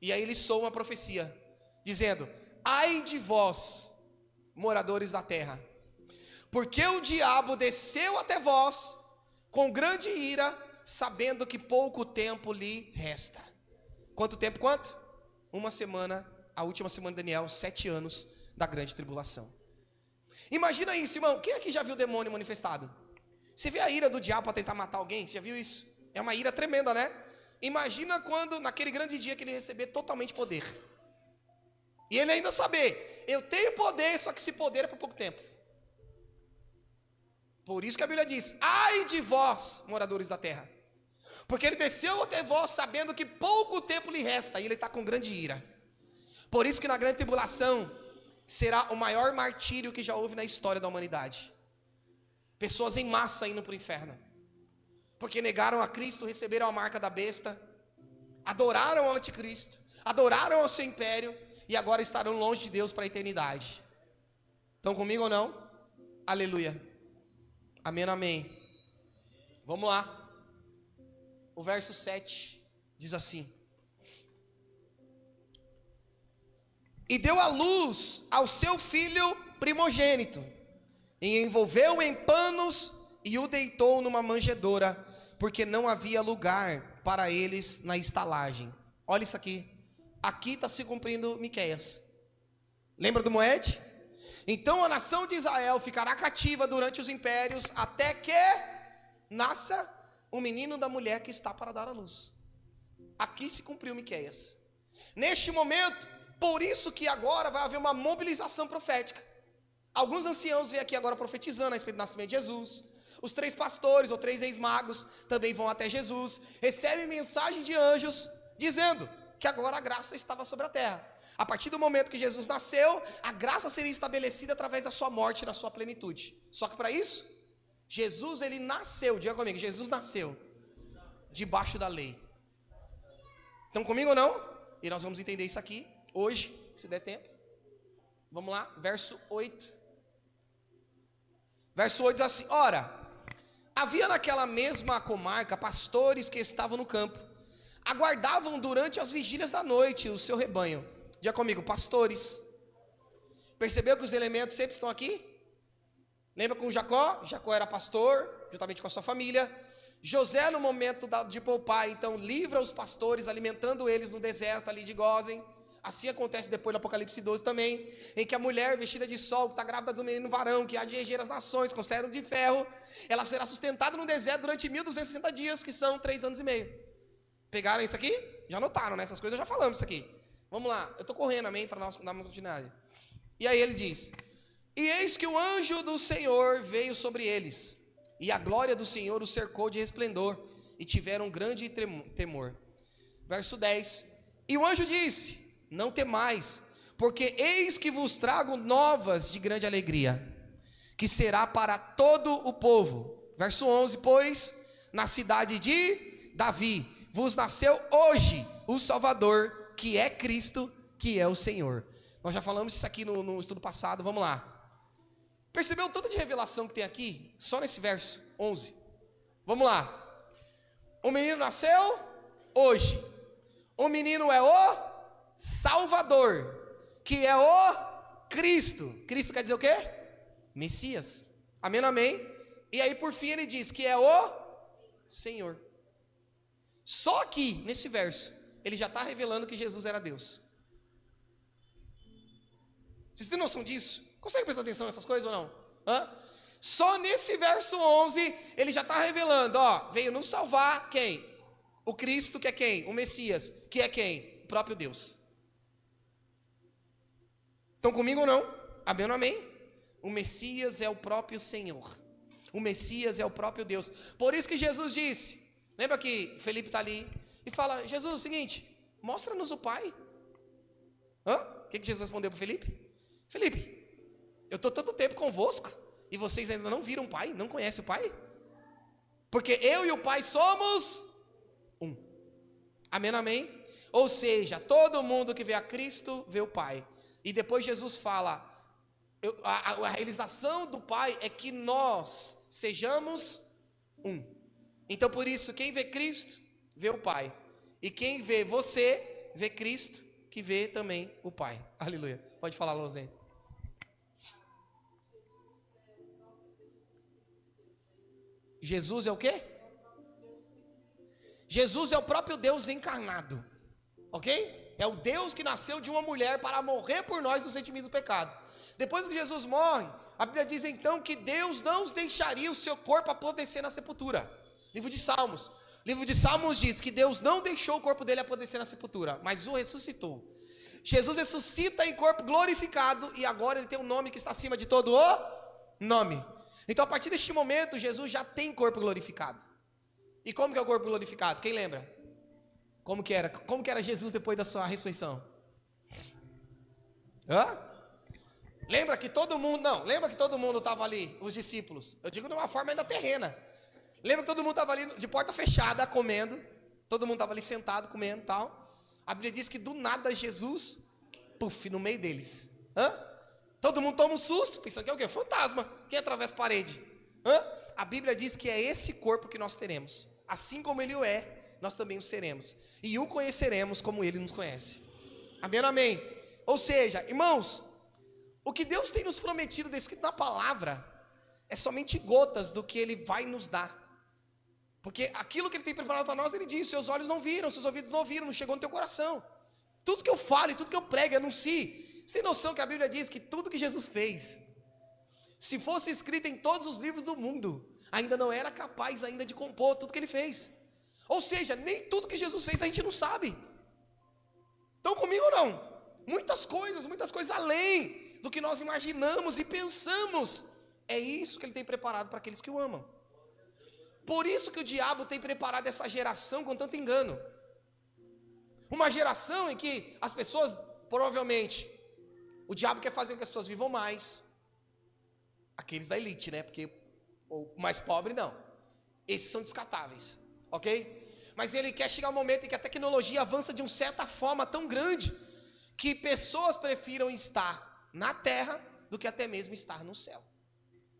E aí ele soa uma profecia, dizendo, ai de vós, moradores da terra, porque o diabo desceu até vós, com grande ira, sabendo que pouco tempo lhe resta. Quanto tempo? Quanto? Uma semana, a última semana de Daniel, 7 anos da grande tribulação. Imagina isso, irmão, quem aqui já viu o demônio manifestado? Você vê a ira do diabo para tentar matar alguém? Você já viu isso? É uma ira tremenda, né? Imagina quando, naquele grande dia que ele receber totalmente poder. E ele ainda saber, eu tenho poder, só que esse poder é por pouco tempo. Por isso que a Bíblia diz, ai de vós, moradores da terra, porque ele desceu até vós sabendo que pouco tempo lhe resta, e ele está com grande ira. Por isso que na grande tribulação será o maior martírio que já houve na história da humanidade. Pessoas em massa indo para o inferno, porque negaram a Cristo, receberam a marca da besta, adoraram ao anticristo, adoraram ao seu império, e agora estarão longe de Deus para a eternidade. Estão comigo ou não? Aleluia. Amém, amém. Vamos lá. O verso 7 diz assim: e deu à luz ao seu filho primogênito, e envolveu-o em panos, e o deitou numa manjedoura, porque não havia lugar para eles na estalagem. Olha isso aqui. Aqui está se cumprindo Miqueias. Lembra do Moed? Então a nação de Israel ficará cativa durante os impérios, até que nasça o menino da mulher que está para dar à luz. Aqui se cumpriu Miqueias. Neste momento, por isso que agora vai haver uma mobilização profética. Alguns anciãos vêm aqui agora profetizando a respeito do nascimento de Jesus. Os 3 pastores ou 3 ex-magos também vão até Jesus, recebem mensagem de anjos dizendo que agora a graça estava sobre a terra. A partir do momento que Jesus nasceu, a graça seria estabelecida através da sua morte na sua plenitude. Só que para isso, Jesus ele nasceu, diga comigo, Jesus nasceu debaixo da lei. Estão comigo ou não? E nós vamos entender isso aqui hoje, se der tempo. Vamos lá, verso 8. Verso 8 diz assim: ora, havia naquela mesma comarca pastores que estavam no campo, aguardavam durante as vigílias da noite o seu rebanho. Diga comigo, pastores. Percebeu que os elementos sempre estão aqui? Lembra com Jacó? Jacó era pastor, juntamente com a sua família. José, no momento de poupar, então livra os pastores, alimentando eles no deserto ali de Gósen. Assim acontece depois no Apocalipse 12 também, em que a mulher vestida de sol, que está grávida do menino varão, que há de reger as nações com cetro de ferro, ela será sustentada no deserto durante 1260 dias, que são 3 anos e meio. Pegaram isso aqui? Já notaram, né? Essas coisas já falamos isso aqui. Vamos lá, eu estou correndo, amém, para nós dar uma continuidade. E aí ele diz: e eis que o anjo do Senhor veio sobre eles, e a glória do Senhor os cercou de resplendor, e tiveram grande temor. Verso 10: e o anjo disse: não temais, porque eis que vos trago novas de grande alegria, que será para todo o povo. Verso 11: pois na cidade de Davi vos nasceu hoje o Salvador, que é Cristo, que é o Senhor. Nós já falamos isso aqui no estudo passado, vamos lá. Percebeu o tanto de revelação que tem aqui? Só nesse verso 11. Vamos lá. O menino nasceu hoje. O menino é o Salvador, que é o Cristo. Cristo quer dizer o quê? Messias. Amém, amém. E aí por fim ele diz que é o Senhor. Só que nesse verso ele já está revelando que Jesus era Deus. Vocês têm noção disso? Consegue prestar atenção nessas coisas ou não? Só nesse verso 11 ele já está revelando, veio nos salvar quem? O Cristo, que é quem? O Messias, que é quem? O próprio Deus. Estão comigo ou não? Amém ou amém? O Messias é o próprio Senhor. O Messias é o próprio Deus. Por isso que Jesus disse, lembra que Felipe está ali e fala, Jesus, é o seguinte, mostra-nos o Pai. O que Jesus respondeu para Felipe? Felipe, eu estou tanto tempo convosco e vocês ainda não viram o Pai, não conhecem o Pai? Porque eu e o Pai somos um. Amém, amém? Ou seja, todo mundo que vê a Cristo vê o Pai. E depois Jesus fala, a realização do Pai é que nós sejamos um. Então por isso, quem vê Cristo, vê o Pai. E quem vê você, vê Cristo, que vê também o Pai. Aleluia. Pode falar, Lozen. Jesus é o quê? Jesus é o próprio Deus encarnado. Ok? É o Deus que nasceu de uma mulher para morrer por nós no sentimento do pecado. Depois que Jesus morre, a Bíblia diz então que Deus não deixaria o seu corpo apodrecer na sepultura. Livro de Salmos. Livro de Salmos diz que Deus não deixou o corpo dele apodrecer na sepultura, mas o ressuscitou. Jesus ressuscita em corpo glorificado e agora ele tem um nome que está acima de todo o nome. Então a partir deste momento Jesus já tem corpo glorificado. E como que é o corpo glorificado? Quem lembra? Como que era Jesus depois da sua ressurreição? Lembra que todo mundo estava ali, os discípulos. Eu digo de uma forma ainda terrena. Lembra que todo mundo estava ali de porta fechada comendo. Todo mundo estava ali sentado comendo e tal. A Bíblia diz que do nada Jesus, no meio deles. Todo mundo toma um susto, pensando que é o quê? Fantasma. Quem atravessa a parede? A Bíblia diz que é esse corpo que nós teremos. Assim como ele o é, nós também o seremos. E o conheceremos como ele nos conhece. Amém, amém? Ou seja, irmãos, o que Deus tem nos prometido, descrito na palavra, é somente gotas do que ele vai nos dar. Porque aquilo que ele tem preparado para nós, ele diz, seus olhos não viram, seus ouvidos não ouviram, não chegou no teu coração. Tudo que eu falo, tudo que eu prego, anuncie. Você tem noção que a Bíblia diz que tudo que Jesus fez, se fosse escrito em todos os livros do mundo, ainda não era capaz ainda de compor tudo que ele fez. Ou seja, nem tudo que Jesus fez a gente não sabe. Estão comigo ou não? Muitas coisas além do que nós imaginamos e pensamos. É isso que ele tem preparado para aqueles que o amam. Por isso que o diabo tem preparado essa geração com tanto engano. Uma geração em que as pessoas, provavelmente, o diabo quer fazer com que as pessoas vivam mais. Aqueles da elite, né? Porque o mais pobre não. Esses são descartáveis, ok? Mas ele quer chegar um momento em que a tecnologia avança de uma certa forma tão grande que pessoas prefiram estar na terra do que até mesmo estar no céu.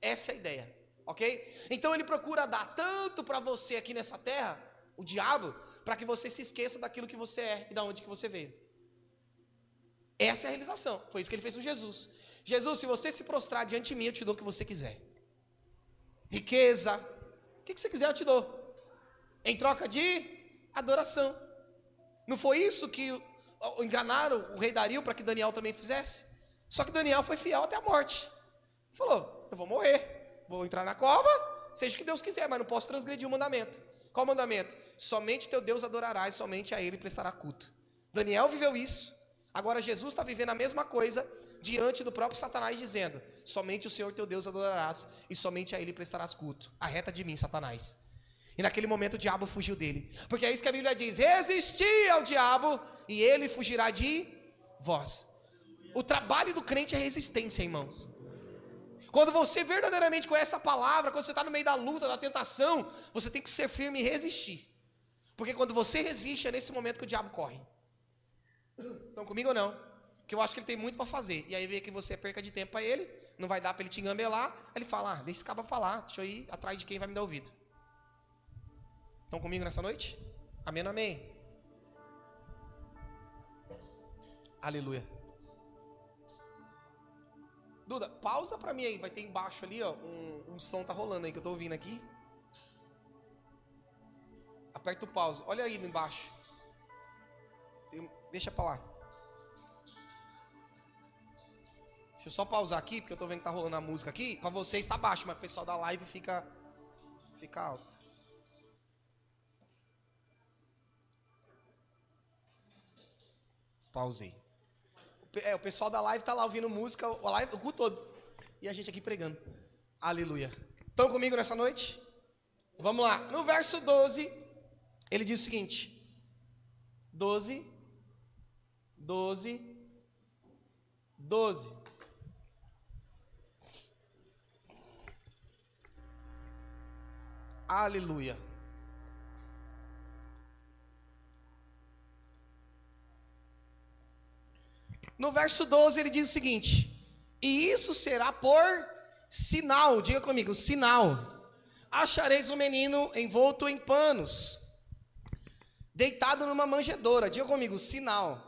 Essa é a ideia, ok? Então ele procura dar tanto para você aqui nessa terra, o diabo, para que você se esqueça daquilo que você é e da onde que você veio. Essa é a realização. Foi isso que ele fez com Jesus. Jesus, se você se prostrar diante de mim, eu te dou o que você quiser. Riqueza, o que você quiser eu te dou. Em troca de adoração. Não foi isso que enganaram o rei Dario para que Daniel também fizesse? Só que Daniel foi fiel até a morte. Falou, eu vou morrer, vou entrar na cova, seja o que Deus quiser, mas não posso transgredir o mandamento. Qual o mandamento? Somente teu Deus adorarás, somente a ele prestará culto. Daniel viveu isso. Agora Jesus está vivendo a mesma coisa diante do próprio Satanás, dizendo, somente o Senhor teu Deus adorarás e somente a ele prestarás culto. Arreta de mim, Satanás. E naquele momento o diabo fugiu dele. Porque é isso que a Bíblia diz, resisti ao diabo e ele fugirá de vós. O trabalho do crente é resistência, irmãos. Quando você verdadeiramente conhece a palavra, quando você está no meio da luta, da tentação, você tem que ser firme e resistir. Porque quando você resiste, é nesse momento que o diabo corre. Estão comigo ou não? Que eu acho que ele tem muito para fazer. E aí vê que você perca de tempo para ele, não vai dar para ele te engambelar. Aí ele fala, deixa esse cabo para lá, deixa eu ir atrás de quem vai me dar ouvido. Estão comigo nessa noite? Amém, amém. Aleluia. Duda, pausa pra mim aí, vai ter embaixo ali, ó, um som tá rolando aí, que eu tô ouvindo aqui. Aperta o pause, olha aí embaixo. Deixa pra lá. Deixa eu só pausar aqui, porque eu tô vendo que tá rolando a música aqui. Pra vocês tá baixo, mas o pessoal da live fica alto. Pausei. O pessoal da live tá lá ouvindo música, o culto todo. E a gente aqui pregando. Aleluia. Estão comigo nessa noite? Vamos lá. No verso 12, ele diz o seguinte. 12. Aleluia. No verso 12 ele diz o seguinte: e isso será por sinal, diga comigo, sinal. Achareis um menino envolto em panos, deitado numa manjedoura, diga comigo, sinal.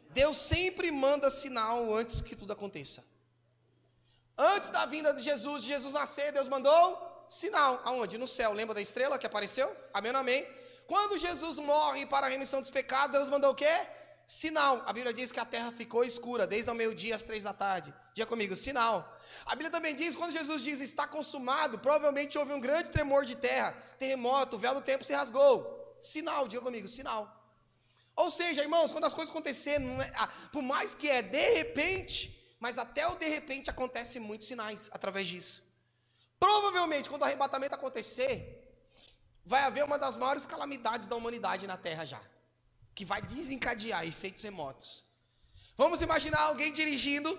Deus sempre manda sinal antes que tudo aconteça. Antes da vinda de Jesus nascer, Deus mandou sinal. Aonde? No céu. Lembra da estrela que apareceu? Amém ou amém? Quando Jesus morre para a remissão dos pecados, Deus mandou o quê? Sinal. A Bíblia diz que a terra ficou escura, desde o meio-dia às 3 da tarde. Diga comigo, sinal. A Bíblia também diz, quando Jesus diz está consumado, provavelmente houve um grande tremor de terra, terremoto, o véu do tempo se rasgou. Sinal, diga comigo, sinal. Ou seja, irmãos, quando as coisas acontecerem, por mais que é de repente, mas até o de repente acontecem muitos sinais através disso. Provavelmente, quando o arrebatamento acontecer, vai haver uma das maiores calamidades da humanidade na terra já, que vai desencadear efeitos remotos. Vamos imaginar alguém dirigindo,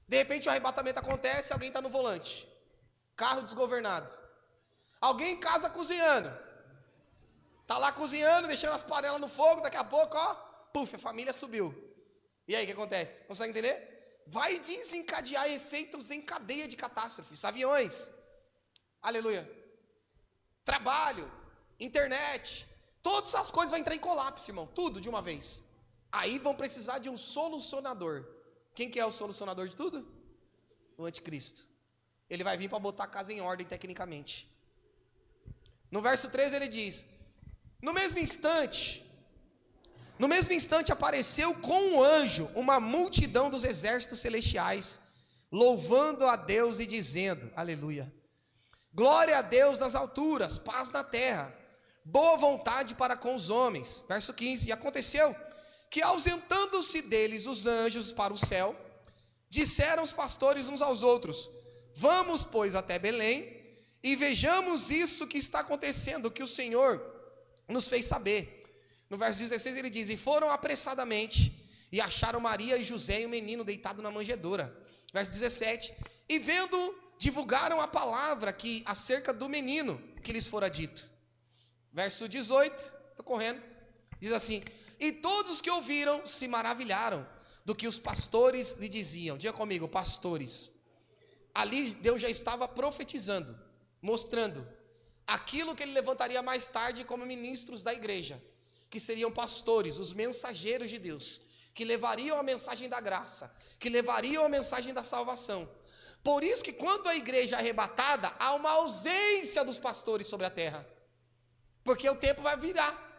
de repente o arrebatamento acontece, alguém está no volante, carro desgovernado. Alguém em casa cozinhando, está lá cozinhando, deixando as panelas no fogo, daqui a pouco, ó, puf, a família subiu. E aí, o que acontece? Consegue entender? Vai desencadear efeitos em cadeia de catástrofes, aviões, aleluia, trabalho, internet, todas as coisas vão entrar em colapso, irmão, tudo de uma vez. Aí vão precisar de um solucionador. Quem que é o solucionador de tudo? O anticristo. Ele vai vir para botar a casa em ordem tecnicamente. No verso 13 ele diz: no mesmo instante apareceu com um anjo uma multidão dos exércitos celestiais, louvando a Deus e dizendo, aleluia, glória a Deus nas alturas, paz na terra, boa vontade para com os homens. Verso 15, e aconteceu que, ausentando-se deles os anjos para o céu, disseram os pastores uns aos outros, vamos, pois, até Belém, e vejamos isso que está acontecendo, que o Senhor nos fez saber. No verso 16 ele diz, e foram apressadamente, e acharam Maria e José e o menino deitado na manjedoura. Verso 17, e vendo, divulgaram a palavra que acerca do menino que lhes fora dito. Verso 18, estou correndo, diz assim, e todos os que ouviram se maravilharam do que os pastores lhe diziam. Diga comigo, pastores. Ali Deus já estava profetizando, mostrando aquilo que ele levantaria mais tarde como ministros da igreja, que seriam pastores, os mensageiros de Deus, que levariam a mensagem da graça, que levariam a mensagem da salvação. Por isso que quando a igreja é arrebatada, há uma ausência dos pastores sobre a terra, porque o tempo vai virar.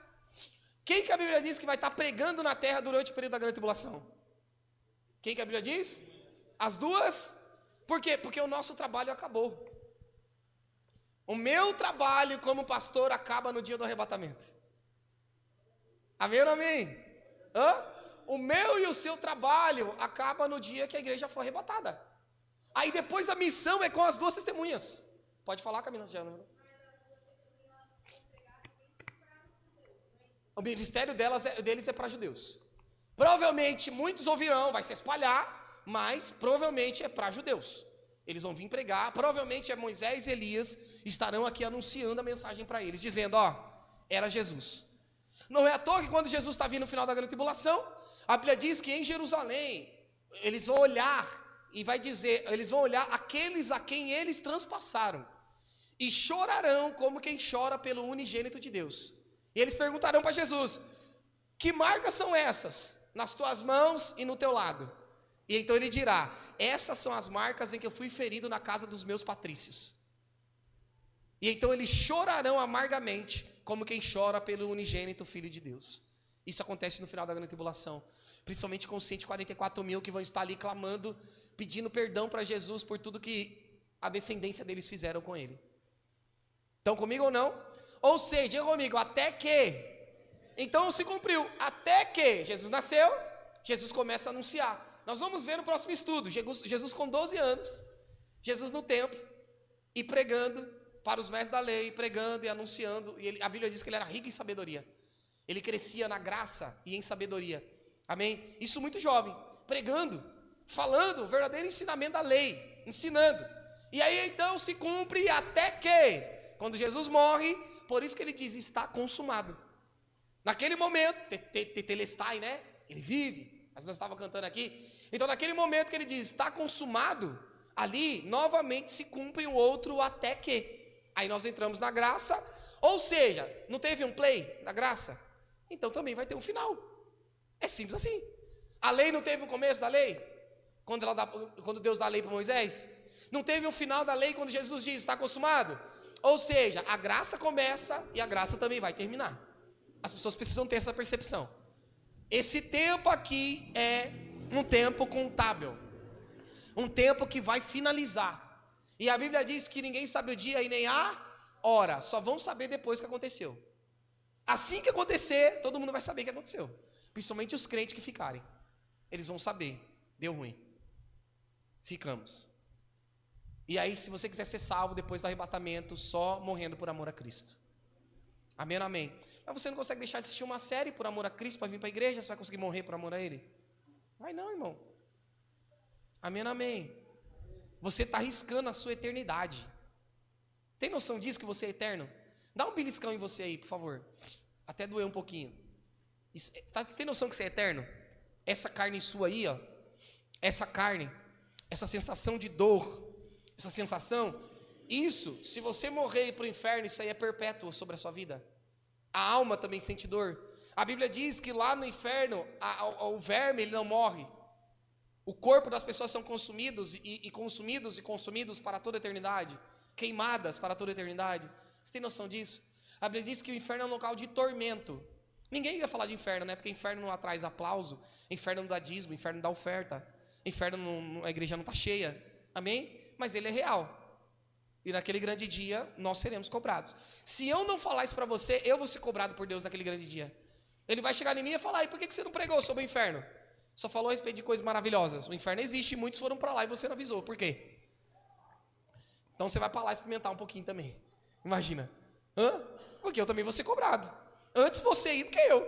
Quem que a Bíblia diz que vai estar pregando na terra durante o período da grande tribulação? Quem que a Bíblia diz? As duas. Por quê? Porque o nosso trabalho acabou. O meu trabalho como pastor acaba no dia do arrebatamento. Amém ou não amém? O meu e o seu trabalho acaba no dia que a igreja for arrebatada. Aí depois a missão é com as duas testemunhas. Pode falar, Camila? O ministério deles é para judeus. Provavelmente muitos ouvirão, vai se espalhar, mas provavelmente é para judeus. Eles vão vir pregar, provavelmente Moisés e Elias estarão aqui anunciando a mensagem para eles, dizendo, ó, era Jesus. Não é à toa que quando Jesus está vindo no final da grande tribulação, a Bíblia diz que em Jerusalém, eles vão olhar, e vai dizer, eles vão olhar aqueles a quem eles transpassaram, e chorarão como quem chora pelo unigênito de Deus. E eles perguntarão para Jesus, que marcas são essas? Nas tuas mãos e no teu lado. E então ele dirá: essas são as marcas em que eu fui ferido na casa dos meus patrícios. E então eles chorarão amargamente, como quem chora pelo unigênito Filho de Deus. Isso acontece no final da grande tribulação, principalmente com os 144 mil que vão estar ali clamando, pedindo perdão para Jesus por tudo que a descendência deles fizeram com ele. Estão comigo ou não? Ou seja, diga comigo, até que. Então se cumpriu, até que Jesus nasceu, Jesus começa a anunciar. Nós vamos ver no próximo estudo, Jesus com 12 anos, Jesus no templo, e pregando para os mestres da lei, pregando e anunciando, e a Bíblia diz que ele era rico em sabedoria, ele crescia na graça e em sabedoria, amém? Isso muito jovem, pregando, falando o verdadeiro ensinamento da lei, ensinando, e aí então se cumpre até que, quando Jesus morre, por isso que ele diz, está consumado. Naquele momento, tetelestai, né? Ele vive, nós estávamos cantando aqui. Então naquele momento que ele diz, está consumado, ali novamente se cumpre o outro até que. Aí nós entramos na graça, ou seja, não teve um play na graça? Então também vai ter um final. É simples assim. A lei não teve o começo da lei? Quando Deus dá a lei para Moisés? Não teve um final da lei quando Jesus diz, está consumado? Ou seja, a graça começa e a graça também vai terminar. As pessoas precisam ter essa percepção. Esse tempo aqui é um tempo contábil, um tempo que vai finalizar. E a Bíblia diz que ninguém sabe o dia e nem a hora, só vão saber depois que aconteceu. Assim que acontecer, todo mundo vai saber o que aconteceu, principalmente os crentes que ficarem. Eles vão saber, deu ruim, ficamos. E aí, se você quiser ser salvo depois do arrebatamento, só morrendo por amor a Cristo. Amém ou amém? Mas você não consegue deixar de assistir uma série por amor a Cristo para vir para a igreja? Você vai conseguir morrer por amor a Ele? Vai não, irmão. Amém ou amém? Você está arriscando a sua eternidade. Tem noção disso, que você é eterno? Dá um beliscão em você aí, por favor. Até doer um pouquinho. Você tem noção que você é eterno? Essa carne sua aí, ó. Essa carne, essa sensação de dor, essa sensação, isso, se você morrer e ir para o inferno, isso aí é perpétuo sobre a sua vida. A alma também sente dor. A Bíblia diz que lá no inferno, o verme, ele não morre. O corpo das pessoas são consumidos e consumidos para toda a eternidade. Queimadas para toda a eternidade. Você tem noção disso? A Bíblia diz que o inferno é um local de tormento. Ninguém ia falar de inferno, né? Porque inferno não atrai aplauso, inferno não dá dízimo, inferno não dá oferta, inferno não, a igreja não está cheia. Amém? Mas ele é real. E naquele grande dia, nós seremos cobrados. Se eu não falar isso para você, eu vou ser cobrado por Deus naquele grande dia. Ele vai chegar em mim e falar, e por que você não pregou sobre o inferno? Só falou a respeito de coisas maravilhosas. O inferno existe e muitos foram para lá e você não avisou. Por quê? Então você vai para lá experimentar um pouquinho também. Imagina. Porque eu também vou ser cobrado. Antes você ir do que eu.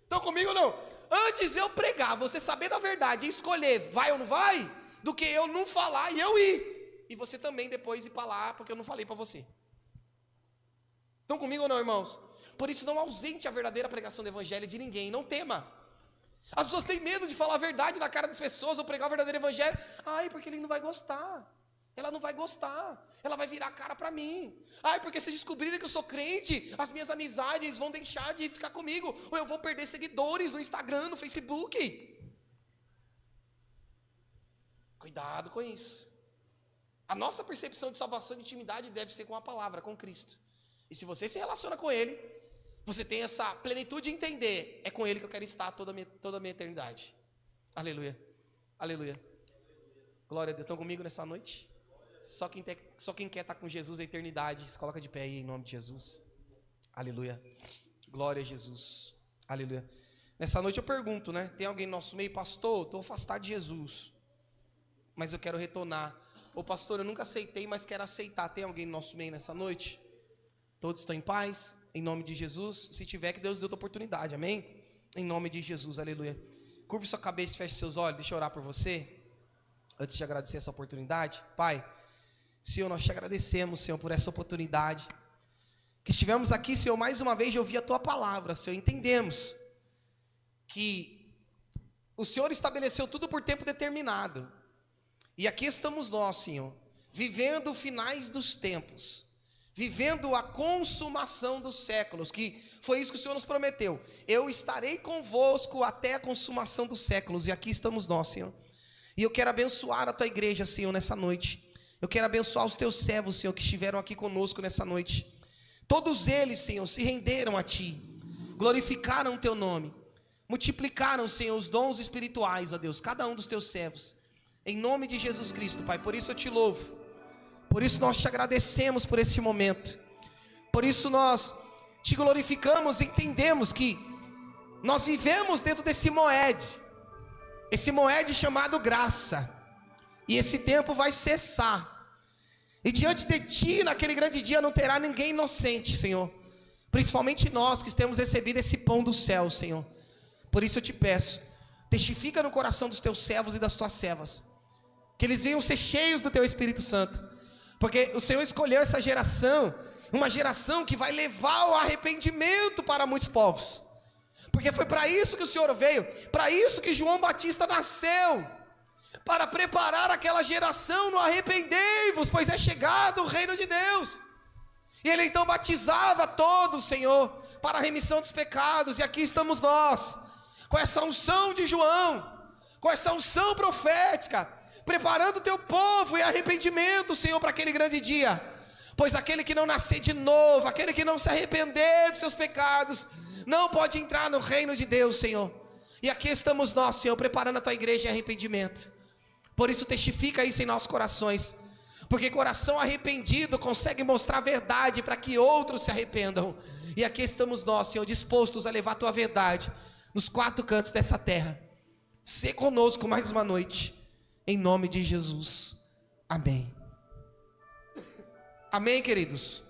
Estão comigo ou não? Antes eu pregar, você saber da verdade e escolher vai ou não vai, do que eu não falar e eu ir. E você também depois ir para lá, porque eu não falei para você. Estão comigo ou não, irmãos? Por isso não ausente a verdadeira pregação do evangelho de ninguém, não tema. As pessoas têm medo de falar a verdade na cara das pessoas, ou pregar o verdadeiro evangelho. Ai, porque ele não vai gostar. Ela não vai gostar. Ela vai virar a cara para mim. Ai, porque se descobrirem que eu sou crente, as minhas amizades vão deixar de ficar comigo, ou eu vou perder seguidores no Instagram, no Facebook. Cuidado com isso. A nossa percepção de salvação e de intimidade deve ser com a palavra, com Cristo. E se você se relaciona com Ele, você tem essa plenitude de entender, é com Ele que eu quero estar toda a minha eternidade. Aleluia, aleluia. Glória a Deus. Estão comigo nessa noite? Só quem quer estar com Jesus a eternidade, se coloca de pé aí em nome de Jesus. Aleluia. Glória a Jesus. Aleluia. Nessa noite eu pergunto, né? Tem alguém no nosso meio? Pastor, estou afastado de Jesus, mas eu quero retornar. Ô pastor, eu nunca aceitei, mas quero aceitar. Tem alguém no nosso meio nessa noite? Todos estão em paz? Em nome de Jesus? Se tiver, que Deus dê outra oportunidade, amém? Em nome de Jesus, aleluia. Curve sua cabeça e feche seus olhos, deixa eu orar por você. Antes de agradecer essa oportunidade, Pai, Senhor, nós te agradecemos, Senhor, por essa oportunidade. Que estivemos aqui, Senhor, mais uma vez de ouvir a Tua palavra, Senhor. Entendemos que o Senhor estabeleceu tudo por tempo determinado. E aqui estamos nós, Senhor, vivendo finais dos tempos, vivendo a consumação dos séculos, que foi isso que o Senhor nos prometeu. Eu estarei convosco até a consumação dos séculos, e aqui estamos nós, Senhor. E eu quero abençoar a tua igreja, Senhor, nessa noite. Eu quero abençoar os teus servos, Senhor, que estiveram aqui conosco nessa noite. Todos eles, Senhor, se renderam a ti, glorificaram o teu nome, multiplicaram, Senhor, os dons espirituais, ó Deus, cada um dos teus servos, em nome de Jesus Cristo, Pai. Por isso eu te louvo, por isso nós te agradecemos por este momento, por isso nós te glorificamos, entendemos que nós vivemos dentro desse moed, esse moed chamado graça, e esse tempo vai cessar, e diante de ti, naquele grande dia, não terá ninguém inocente, Senhor, principalmente nós que temos recebido esse pão do céu, Senhor. Por isso eu te peço, testifica no coração dos teus servos e das tuas servas, que eles venham ser cheios do teu Espírito Santo, porque o Senhor escolheu essa geração, uma geração que vai levar ao arrependimento para muitos povos, porque foi para isso que o Senhor veio, para isso que João Batista nasceu, para preparar aquela geração no arrependei-vos, pois é chegado o reino de Deus. E ele então batizava todos, Senhor, para a remissão dos pecados, e aqui estamos nós, com essa unção de João, com essa unção profética, preparando o teu povo em arrependimento, Senhor, para aquele grande dia, pois aquele que não nascer de novo, aquele que não se arrepender dos seus pecados, não pode entrar no reino de Deus, Senhor. E aqui estamos nós, Senhor, preparando a tua igreja em arrependimento. Por isso testifica isso em nossos corações, porque coração arrependido consegue mostrar a verdade para que outros se arrependam. E aqui estamos nós, Senhor, dispostos a levar a tua verdade nos quatro cantos dessa terra. Sê conosco mais uma noite, em nome de Jesus, amém. Amém, queridos.